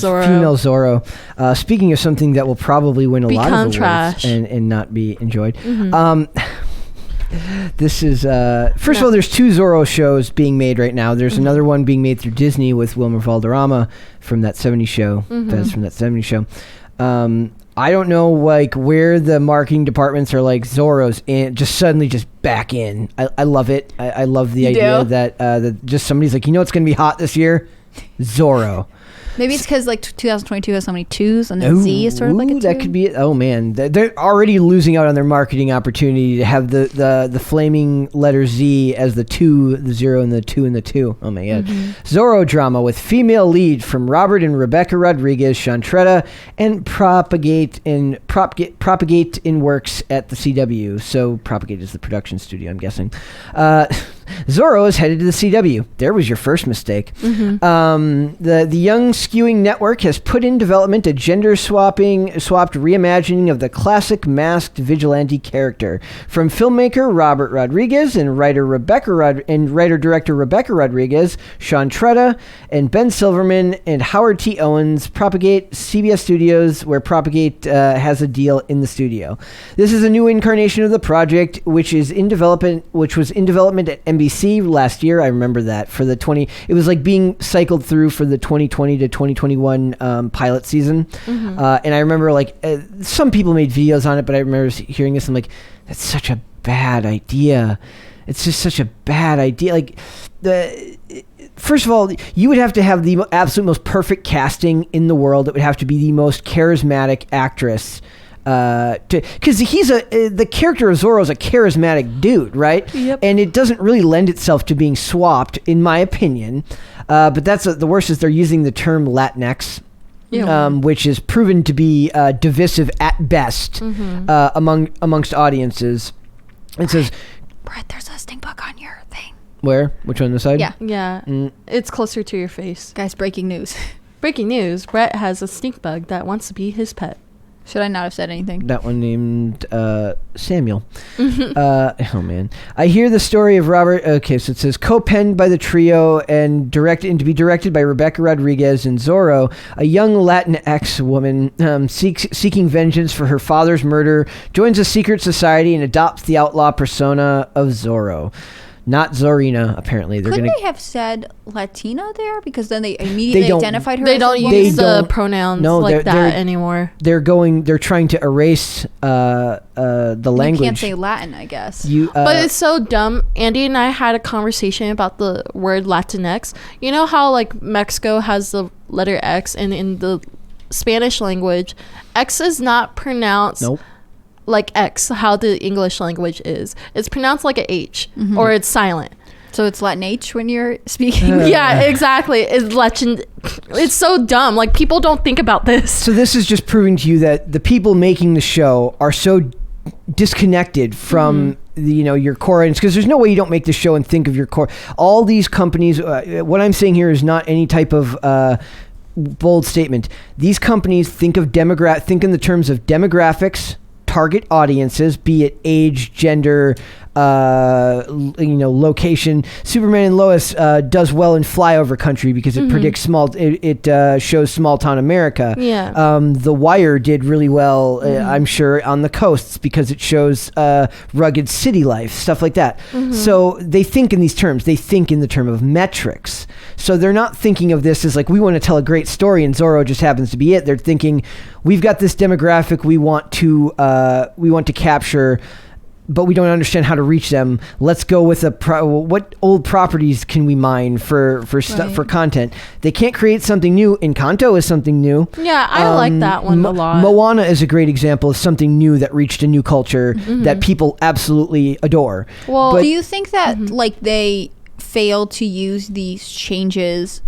Zorro. Female Zorro. Speaking of something that will probably win a lot of awards trash. and not be enjoyed. Mm-hmm. This is first of all, there's 2 Zorro shows being made right now. There's another one being made through Disney with Wilmer Valderrama from that 70s show. That's from that 70s show. I don't know where the marketing departments are Zorro's in, just suddenly just back in. I love it. I love the idea that just somebody's it's going to be hot this year. Zorro. Maybe it's because 2022 has so many 2s and then Z is sort of like a 2. That could be it. Oh man, they're already losing out on their marketing opportunity to have the flaming letter Z as the 2, the 0, and the 2 and the 2. Oh my god. Zorro drama with female lead from Robert and Rebecca Rodriguez, Chantretta, and Propagate in works at the CW. So Propagate is the production studio, I'm guessing. Zorro is headed to the CW. There was your first mistake. The Young Skewing Network has put in development a swapped reimagining of the classic masked vigilante character. From filmmaker Robert Rodriguez and writer-director Rebecca Rodriguez, Sean Tretta, and Ben Silverman, and Howard T. Owens, Propagate CBS Studios, where Propagate has a deal in the studio. This is a new incarnation of the project, which was in development at NBC last year. I remember that it was being cycled through for the 2020 to 2021 pilot season. And I remember some people made videos on it, but I remember hearing this. I'm like, that's such a bad idea. It's just such a bad idea. First of all, you would have to have the absolute most perfect casting in the world. It would have to be the most charismatic actress. Because the character of Zorro is a charismatic dude, right? Yep. And it doesn't really lend itself to being swapped, in my opinion. But that's the worst is they're using the term Latinx, which is proven to be divisive at best amongst audiences. It says, Brett, there's a stink bug on your thing. Where? Which one on the side? Yeah. It's closer to your face. Guys, breaking news. Breaking news. Brett has a stink bug that wants to be his pet. Should I not have said anything? That one named Samuel. Oh man, I hear the story of Robert. Okay, so it says co-penned by the trio and to be directed by Rebecca Rodriguez and Zorro, a young Latinx woman seeking vengeance for her father's murder, joins a secret society and adopts the outlaw persona of Zorro. Not Zorina, apparently. Couldn't they have said Latina there? Because then they immediately identified her They as don't a woman? use the pronouns that anymore. They're trying to erase the language. You can't say Latin, I guess. But it's so dumb. Andy and I had a conversation about the word Latinx. You know how Mexico has the letter X, and in the Spanish language, X is not pronounced... Nope. Like X, how the English language is. It's pronounced like a H, or it's silent. So it's Latin H when you're speaking? Yeah, exactly. It's so dumb. People don't think about this. So this is just proving to you that the people making the show are so disconnected from your core audience, because there's no way you don't make the show and think of your core. All these companies, what I'm saying here is not any type of... bold statement. These companies think in the terms of demographics, target audiences, be it age, gender, location. Superman and Lois does well in flyover country because it predicts it shows small town America. Yeah. The Wire did really well, I'm sure, on the coasts because it shows rugged city life, stuff like that. So they think in these terms. They think in the term of metrics. So they're not thinking of this as we want to tell a great story and Zorro just happens to be it. They're thinking, we've got this demographic we want to capture, but we don't understand how to reach them. Let's go with what old properties can we mine for content? They can't create something new. Encanto is something new. Yeah, I like that one a lot. Moana is a great example of something new that reached a new culture that people absolutely adore. Well, do you think that they failed to use these changes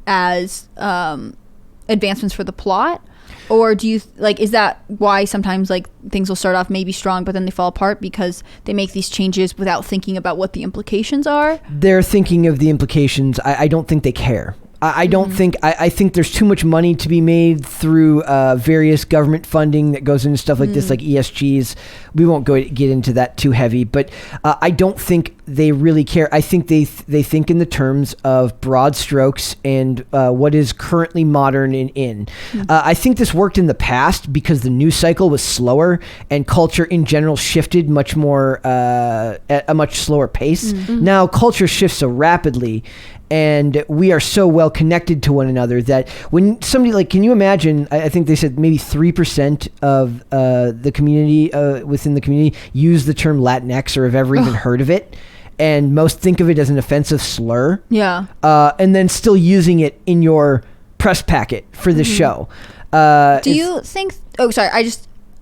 as advancements for the plot? Or do you is that why sometimes things will start off maybe strong but then they fall apart because they make these changes without thinking about what the implications are? They're thinking of the implications. I don't think they care. I don't think... I think there's too much money to be made through various government funding that goes into stuff like this, like ESGs. We won't get into that too heavy, but I don't think they really care. I think they think in the terms of broad strokes and what is currently modern and in. I think this worked in the past because the news cycle was slower and culture in general shifted much more at a much slower pace. Now culture shifts so rapidly, and we are so well connected to one another that when somebody, like, can you imagine, I think they said maybe 3% of the community, within the community, use the term Latinx or have ever even heard of it. And most think of it as an offensive slur. Yeah. And then still using it in your press packet for the show. Do you think... Oh, sorry.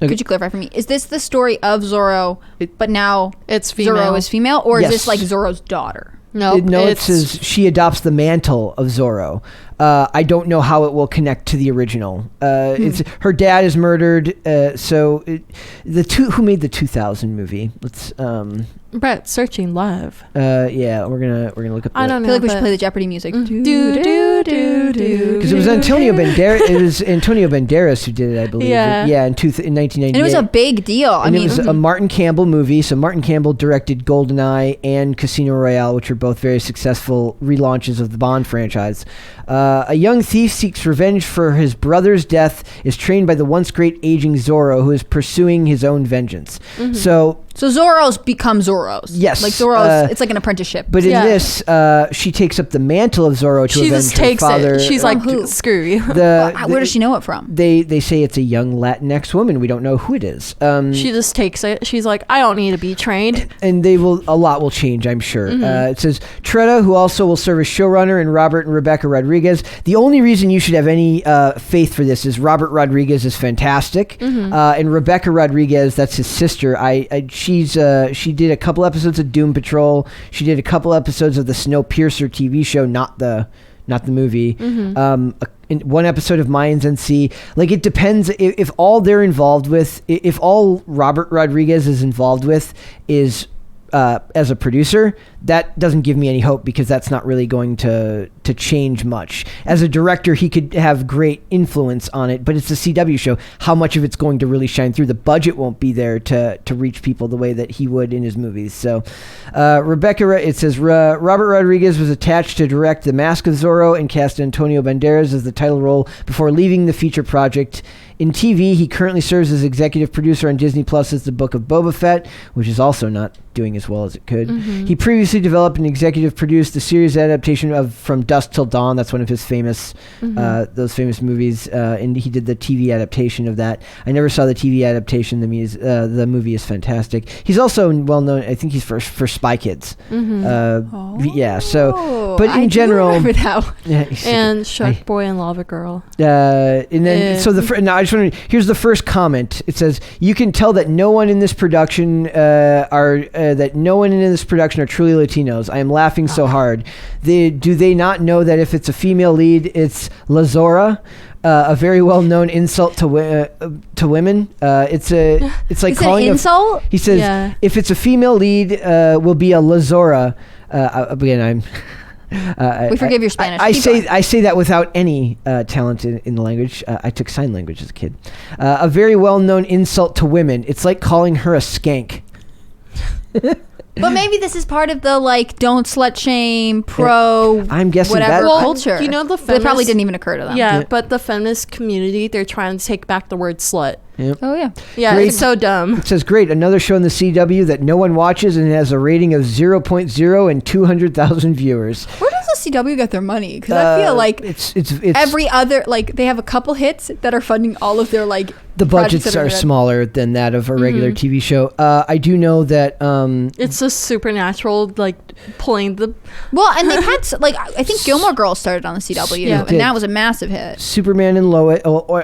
Could you clarify for me? Is this the story of Zorro, but now it's female. Zorro is female? Or is Yes. this like Zorro's daughter? No, it says she adopts the mantle of Zorro. I don't know how it will connect to the original. It's her dad is murdered. Who made the 2000 movie? Let's Brett searching live. yeah, we're gonna look up. I don't I know. feel like we should but- play the Jeopardy music. Do do do do. because it was Antonio Banderas. It was Antonio Banderas who did it, I believe. Yeah. in 1998. And it was a big deal. I And mean, it was a Martin Campbell movie. So Martin Campbell directed GoldenEye and Casino Royale, which are both very successful relaunches of the Bond franchise. A young thief seeks revenge for his brother's death, is trained by the once great aging Zorro, who is pursuing his own vengeance. So Zorro's become Zorro's. Yes, Like Zorro's, it's like an apprenticeship. but in Yeah. this, she takes up the mantle of Zorro to She avenge just her takes father. it. She's like, who? screw you. Where does she know it from? They say it's a young Latinx woman. We don't know who it is. She just takes it. She's like, I don't need to be trained. And a lot will change, I'm sure. It says Tretta, who also will serve as showrunner, and Robert and Rebecca Rodriguez. The only reason you should have any faith for this is Robert Rodriguez is fantastic, and Rebecca Rodriguez, that's his sister. She did a couple episodes of Doom Patrol. She did a couple episodes of the Snowpiercer TV show, not the movie. In one episode of Mayans NC. Like, it depends if all they're involved with, if all Robert Rodriguez is involved with is as a producer, that doesn't give me any hope, because that's not really going to change much. As a director, he could have great influence on it, but it's a CW show. How much of it's going to really shine through? The budget won't be there to reach people the way that he would in his movies. So it says Robert Rodriguez was attached to direct The Mask of Zorro and cast Antonio Banderas as the title role before leaving the feature project. In TV, he currently serves as executive producer on Disney Plus's The Book of Boba Fett, which is also not doing as well as it could. He previously developed and executive produced the series adaptation of From Dusk Till Dawn. That's one of his famous, those famous movies, and he did the TV adaptation of that. I never saw the TV adaptation. The movie is fantastic. He's also well known. I think he's for Spy Kids. Yeah. So, but in general, I remember that one. And Shark Boy and Lava Girl. And then now I just want to. Here's the first comment. It says, "You can tell that no one in this production are truly Latinos. I am laughing so hard. Do they not know that if it's a female lead, it's La Zorra?" A very well-known insult to women. It's like Is calling it an insult? He says, Yeah. if it's a female lead, will be a La Zorra. Again, I'm. We forgive your Spanish. I Keep going. say that without any talent in the language. I took sign language as a kid. A very well-known insult to women. It's like calling her a skank. But maybe this is part of the like don't slut shame I'm guessing whatever that- culture. You know, the That probably feminist- didn't even occur to them. Yeah, but the feminist community, they're trying to take back the word slut. Yep. Oh yeah. Yeah, Great. it's so dumb. It says, great, another show in the CW that no one watches and has a rating of 0.0 and 200,000 viewers. Where does the CW get their money? Because I feel like it's every other like they have a couple hits that are funding all of their like the projects budgets that are good. smaller than that of a regular TV show. I do know that It's a supernatural, like, pulling the... Well, and they've had like I think Gilmore Girls started on the CW, Yeah. and Did. that was a massive hit. Superman and Lois,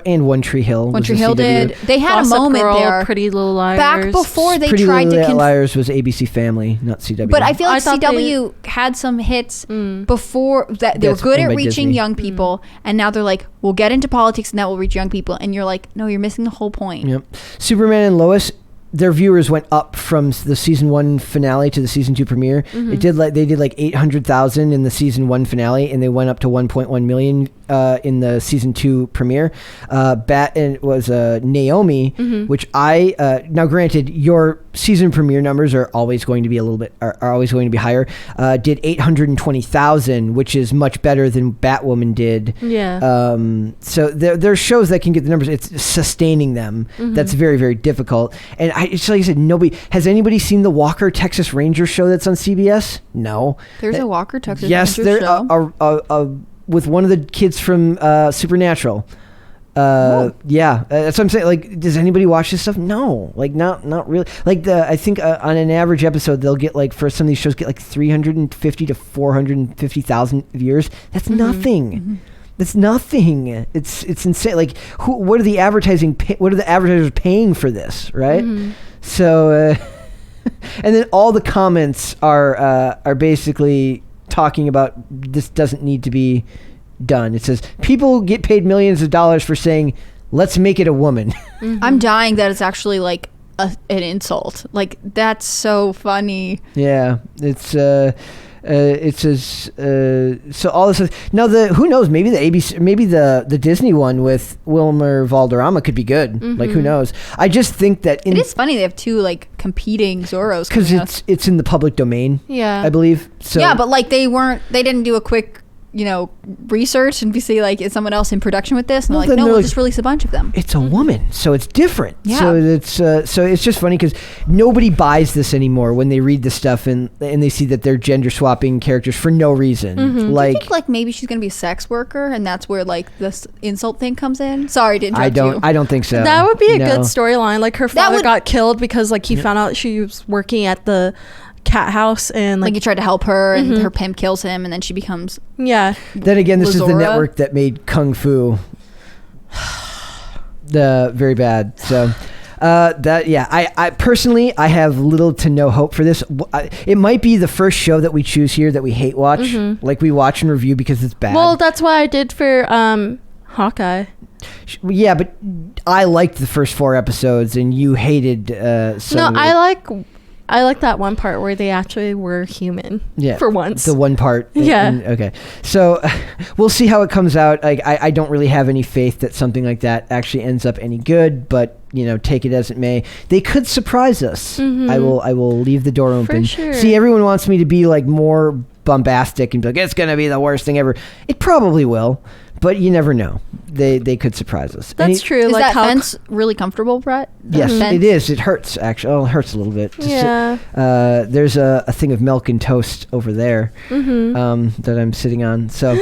and One Tree Hill. One was Tree the Hill CW. did. They had Gossip a moment Girl, there Pretty Little Liars. back before they Pretty tried Little to. Liars was ABC Family, not CW. But I feel I like thought CW had some hits before that they were That's good owned at by reaching Disney. young people, and now they're like, we'll get into politics and that will reach young people, and you're like, no, you're missing the whole point. Yep. Superman and Lois, their viewers went up from the season 1 finale to the season 2 premiere. They did like 800,000 in the season 1 finale, and they went up to 1.1 million in the season 2 premiere. Was Naomi, which now granted, your season premiere numbers are always going to be are always going to be higher. Did 820,000, which is much better than Batwoman did. Yeah. So there are shows that can get the numbers. It's sustaining them. That's very, very difficult. And it's like I said, has anybody seen the Walker Texas Ranger show that's on CBS? No. There's a Walker Texas Yes, Ranger there show. With one of the kids from Supernatural. Yeah, that's what I'm saying. Like, does anybody watch this stuff? No, like not really. Like I think on an average episode they'll get like, for some of these shows, get like 350 to 450,000 viewers. That's nothing. That's nothing. It's insane. Like, what are the advertisers paying for this, right? So, and then all the comments are basically talking about this doesn't need to be done. It says people get paid millions of dollars for saying, let's make it a woman. I'm dying that it's actually like an insult. Like, that's so funny. Yeah, it says so all this. Now who knows? Maybe the ABC, maybe the Disney one with Wilmer Valderrama could be good. Like, who knows? I just think that it is funny they have two like competing Zorros because it's in the public domain. Yeah, I believe. So yeah, but like they didn't do a quick research and see like, is someone else in production with this? And they're like, no, we'll just release a bunch of them. It's a woman, so it's different. Yeah. So it's just funny because nobody buys this anymore when they read this stuff and they see that they're gender swapping characters for no reason. Like, do you think like maybe she's gonna be a sex worker and that's where like this insult thing comes in? Sorry to interrupt you. I don't think so. That would be a good storyline. Like, her father got killed because like he Yep. found out she was working at the cat house and Like he tried to help her and her pimp kills him and then she becomes yeah. Then again, this is the Lazora. network that made Kung Fu very bad. So I personally, I have little to no hope for this. It might be the first show that we choose here that we hate watch. Like, we watch and review because it's bad. Well, that's what I did for Hawkeye. Yeah, but I liked the first 4 episodes and you hated some No, of it. I like that one part where they actually were human. Yeah, for once. the one part. Yeah. Okay. So we'll see how it comes out. Like, I don't really have any faith that something like that actually ends up any good, but take it as it may. They could surprise us. I will leave the door open. For sure. See, everyone wants me to be like more bombastic and be like, it's going to be the worst thing ever. It probably will, but you never know. They could surprise us. That's true. Is like that how fence really comfortable, Brett? The Yes, fence? it is. It hurts, actually. Oh, it hurts a little bit. Yeah. There's a thing of milk and toast over there that I'm sitting on. So